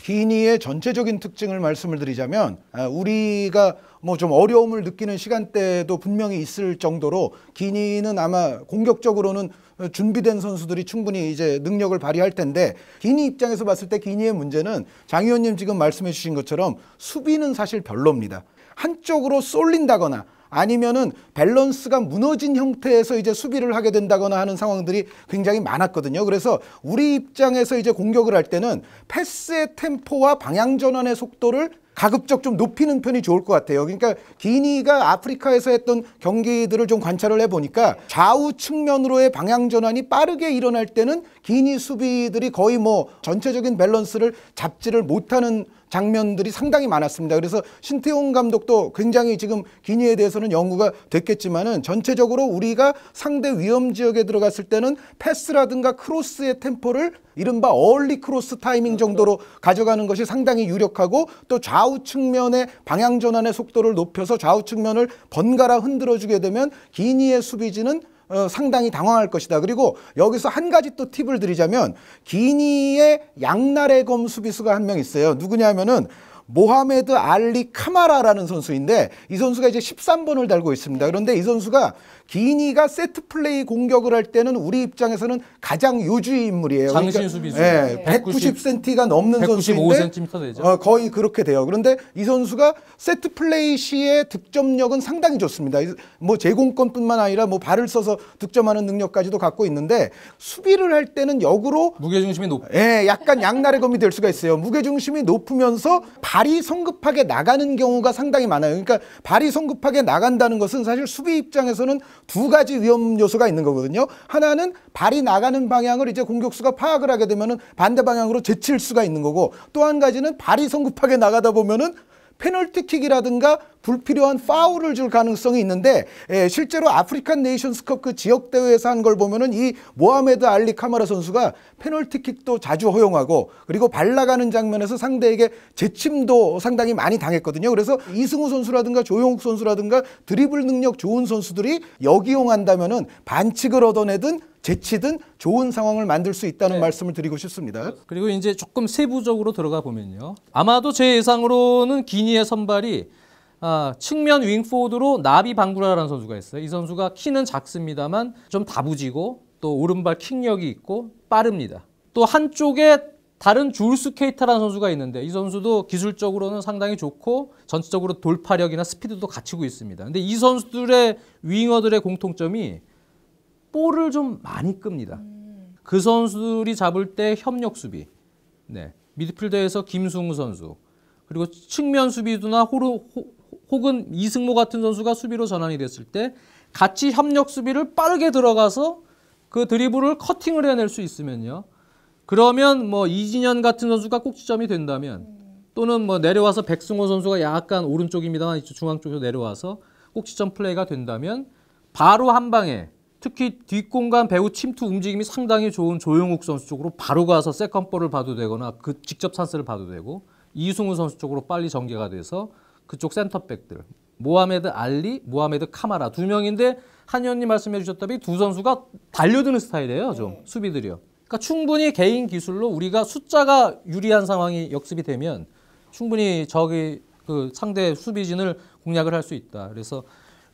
기니의 전체적인 특징을 말씀을 드리자면 우리가 뭐 좀 어려움을 느끼는 시간대도 분명히 있을 정도로 기니는 아마 공격적으로는 준비된 선수들이 충분히 이제 능력을 발휘할 텐데, 기니 입장에서 봤을 때 기니의 문제는 장 의원님 지금 말씀해 주신 것처럼 수비는 사실 별로입니다. 한쪽으로 쏠린다거나 아니면은 밸런스가 무너진 형태에서 이제 수비를 하게 된다거나 하는 상황들이 굉장히 많았거든요. 그래서 우리 입장에서 이제 공격을 할 때는 패스의 템포와 방향 전환의 속도를 가급적 좀 높이는 편이 좋을 것 같아요. 그러니까 기니가 아프리카에서 했던 경기들을 좀 관찰을 해보니까 좌우 측면으로의 방향 전환이 빠르게 일어날 때는 기니 수비들이 거의 뭐 전체적인 밸런스를 잡지를 못하는 장면들이 상당히 많았습니다. 그래서 신태용 감독도 굉장히 지금 기니에 대해서는 연구가 됐겠지만은 전체적으로 우리가 상대 위험 지역에 들어갔을 때는 패스라든가 크로스의 템포를 이른바 얼리 크로스 타이밍 정도로 가져가는 것이 상당히 유력하고, 또 좌우 측면의 방향 전환의 속도를 높여서 좌우 측면을 번갈아 흔들어주게 되면 기니의 수비진은 상당히 당황할 것이다. 그리고 여기서 한 가지 또 팁을 드리자면, 기니의 양날의 검 수비수가 한 명 있어요. 누구냐 하면은 모하메드 알리 카마라라는 선수인데, 이 선수가 이제 13번을 달고 있습니다. 그런데 이 선수가 기니가 세트 플레이 공격을 할 때는 우리 입장에서는 가장 요주의 인물이에요. 장신 수비수. 네, 190cm가 넘는 195cm 선수인데 되죠. 거의 그렇게 돼요. 그런데 이 선수가 세트 플레이 시의 득점력은 상당히 좋습니다. 뭐 제공권뿐만 아니라 뭐 발을 써서 득점하는 능력까지도 갖고 있는데, 수비를 할 때는 역으로 무게중심이 높고, 약간 양날의 검이 될 수가 있어요. 무게중심이 높으면서 발이 성급하게 나가는 경우가 상당히 많아요. 그러니까 발이 성급하게 나간다는 것은 사실 수비 입장에서는 두 가지 위험 요소가 있는 거거든요. 하나는 발이 나가는 방향을 이제 공격수가 파악을 하게 되면은 반대 방향으로 제칠 수가 있는 거고, 또 한 가지는 발이 성급하게 나가다 보면은 페널티킥이라든가 불필요한 파울을 줄 가능성이 있는데, 실제로 아프리칸 네이션스컵 그 지역 대회에서 한 걸 보면은 이 모하메드 알리 카마라 선수가 페널티킥도 자주 허용하고, 그리고 발 나가는 장면에서 상대에게 제침도 상당히 많이 당했거든요. 그래서 이승우 선수라든가 조용욱 선수라든가 드리블 능력 좋은 선수들이 역이용한다면은 반칙을 얻어내든 제치든 좋은 상황을 만들 수 있다는 말씀을 드리고 싶습니다. 그리고 이제 조금 세부적으로 들어가 보면요, 아마도 제 예상으로는 기니의 선발이 측면 윙포워드로 나비 방구라라는 선수가 있어요. 이 선수가 키는 작습니다만 좀 다부지고 또 오른발 킥력이 있고 빠릅니다. 또 한쪽에 다른 줄스 케이타라는 선수가 있는데, 이 선수도 기술적으로는 상당히 좋고 전체적으로 돌파력이나 스피드도 갖추고 있습니다. 근데 이 선수들의 윙어들의 공통점이 볼을 좀 많이 끕니다. 그 선수들이 잡을 때 협력 수비, 미드필더에서 김승우 선수, 그리고 측면 수비수나 혹은 이승모 같은 선수가 수비로 전환이 됐을 때 같이 협력 수비를 빠르게 들어가서 그 드리블을 커팅을 해낼 수 있으면요, 그러면 뭐 이진현 같은 선수가 꼭지점이 된다면, 또는 뭐 내려와서 백승호 선수가 약간 오른쪽입니다만 중앙 쪽으로 내려와서 꼭지점 플레이가 된다면, 바로 한 방에 특히 뒷공간 배후 침투 움직임이 상당히 좋은 조용욱 선수 쪽으로 바로 가서 세컨볼을 봐도 되거나 그 직접 찬스를 봐도 되고, 이승우 선수 쪽으로 빨리 전개가 돼서 그쪽 센터백들 모하메드 알리, 모하메드 카마라 두 명인데, 한 의원님 말씀해 주셨다시피 두 선수가 달려드는 스타일이에요. 좀 수비들이요. 그러니까 충분히 개인 기술로 우리가 숫자가 유리한 상황이 역습이 되면 충분히 그 상대 수비진을 공략을 할 수 있다. 그래서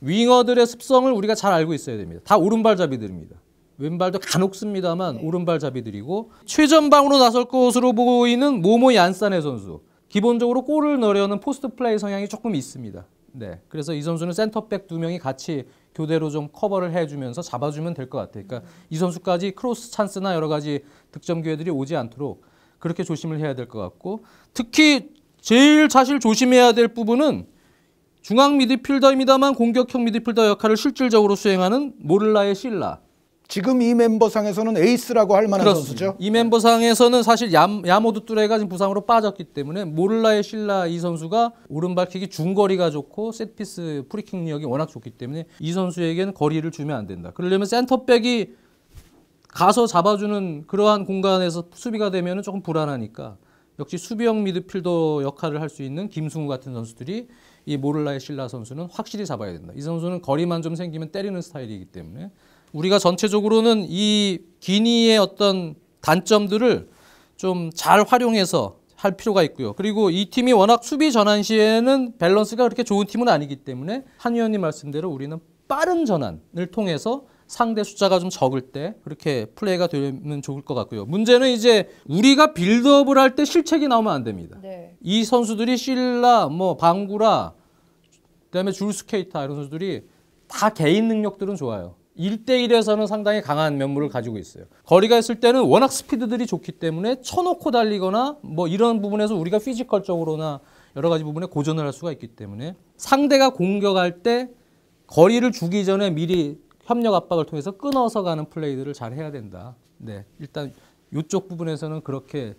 윙어들의 습성을 우리가 잘 알고 있어야 됩니다. 다 오른발잡이들입니다. 왼발도 간혹 씁니다만 오른발잡이들이고, 최전방으로 나설 것으로 보이는 모모 얀산의 선수, 기본적으로 골을 넣으려는 포스트 플레이 성향이 조금 있습니다. 그래서 이 선수는 센터백 두 명이 같이 교대로 좀 커버를 해주면서 잡아주면 될 것 같아요. 그러니까 이 선수까지 크로스 찬스나 여러 가지 득점 기회들이 오지 않도록 그렇게 조심을 해야 될 것 같고, 특히 제일 사실 조심해야 될 부분은 중앙 미드필더입니다만 공격형 미드필더 역할을 실질적으로 수행하는 모를라의 실라. 지금 이 멤버상에서는 에이스라고 할 만한 그렇습니다. 선수죠. 이 멤버상에서는 사실 야모드 뚜레가 지금 부상으로 빠졌기 때문에 모를라의 실라 이 선수가 오른발킥이 중거리가 좋고 세트피스 프리킥 능력이 워낙 좋기 때문에 이 선수에게는 거리를 주면 안 된다. 그러려면 센터백이 가서 잡아주는 그러한 공간에서 수비가 되면 조금 불안하니까 역시 수비형 미드필더 역할을 할 수 있는 김승우 같은 선수들이 이 모를라의 실라 선수는 확실히 잡아야 된다. 이 선수는 거리만 좀 생기면 때리는 스타일이기 때문에 우리가 전체적으로는 이 기니의 어떤 단점들을 좀 잘 활용해서 할 필요가 있고요. 그리고 이 팀이 워낙 수비 전환 시에는 밸런스가 그렇게 좋은 팀은 아니기 때문에 한 위원님 말씀대로 우리는 빠른 전환을 통해서 상대 숫자가 좀 적을 때 그렇게 플레이가 되면 좋을 것 같고요. 문제는 이제 우리가 빌드업을 할 때 실책이 나오면 안 됩니다. 네. 이 선수들이 실라, 뭐 방구라, 그다음에 줄스 케이타 이런 선수들이 다 개인 능력들은 좋아요. 1대1에서는 상당히 강한 면모를 가지고 있어요. 거리가 있을 때는 워낙 스피드들이 좋기 때문에 쳐놓고 달리거나 뭐 이런 부분에서 우리가 피지컬적으로나 여러 가지 부분에 고전을 할 수가 있기 때문에 상대가 공격할 때 거리를 주기 전에 미리 협력 압박을 통해서 끊어서 가는 플레이들을 잘 해야 된다. 네, 일단 이쪽 부분에서는 그렇게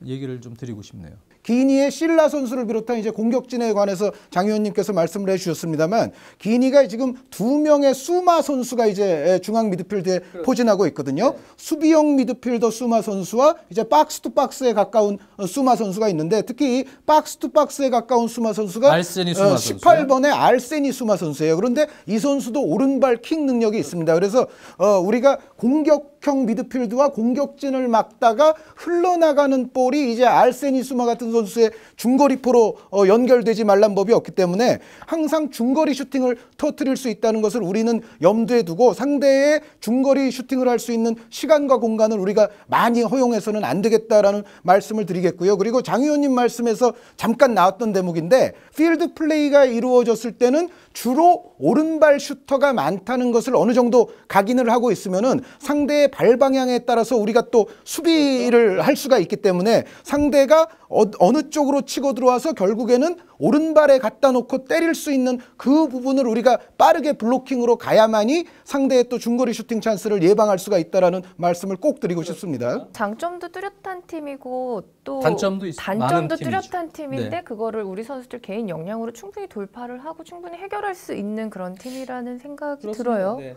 얘기를 좀 드리고 싶네요. 기니의 실라 선수를 비롯한 이제 공격진에 관해서 장 의원님께서 말씀을 해주셨습니다만 기니가 지금 2명의 수마 선수가 이제 중앙 미드필드에 포진하고 있거든요. 수비형 미드필더 수마 선수와 이제 박스 투 박스에 가까운 수마 선수가 있는데 특히 이 박스 투 박스에 가까운 수마 선수가 알세니 수마 선수요? 18번의 알세니 수마 선수예요. 그런데 이 선수도 오른발 킥 능력이 있습니다. 그래서 우리가 공격형 미드필드와 공격진을 막다가 흘러나가는 볼이 이제 알세니 수마 같은 선수의 중거리포로 연결되지 말란 법이 없기 때문에 항상 중거리 슈팅을 터뜨릴 수 있다는 것을 우리는 염두에 두고 상대의 중거리 슈팅을 할 수 있는 시간과 공간을 우리가 많이 허용해서는 안 되겠다라는 말씀을 드리겠고요. 그리고 장 의원님 말씀에서 잠깐 나왔던 대목인데 필드 플레이가 이루어졌을 때는 주로 오른발 슈터가 많다는 것을 어느 정도 각인을 하고 있으면은 상대의 발 방향에 따라서 우리가 또 수비를 할 수가 있기 때문에 상대가 어느 쪽으로 치고 들어와서 결국에는 오른발에 갖다 놓고 때릴 수 있는 그 부분을 우리가 빠르게 블로킹으로 가야만이 상대의 또 중거리 슈팅 찬스를 예방할 수가 있다라는 말씀을 꼭 드리고 싶습니다. 장점도 뚜렷한 팀이고 또 단점도 많은 뚜렷한 팀인데 네. 그거를 우리 선수들 개인 역량으로 충분히 돌파를 하고 충분히 해결할 수 있는 그런 팀이라는 생각이 들어요. 네.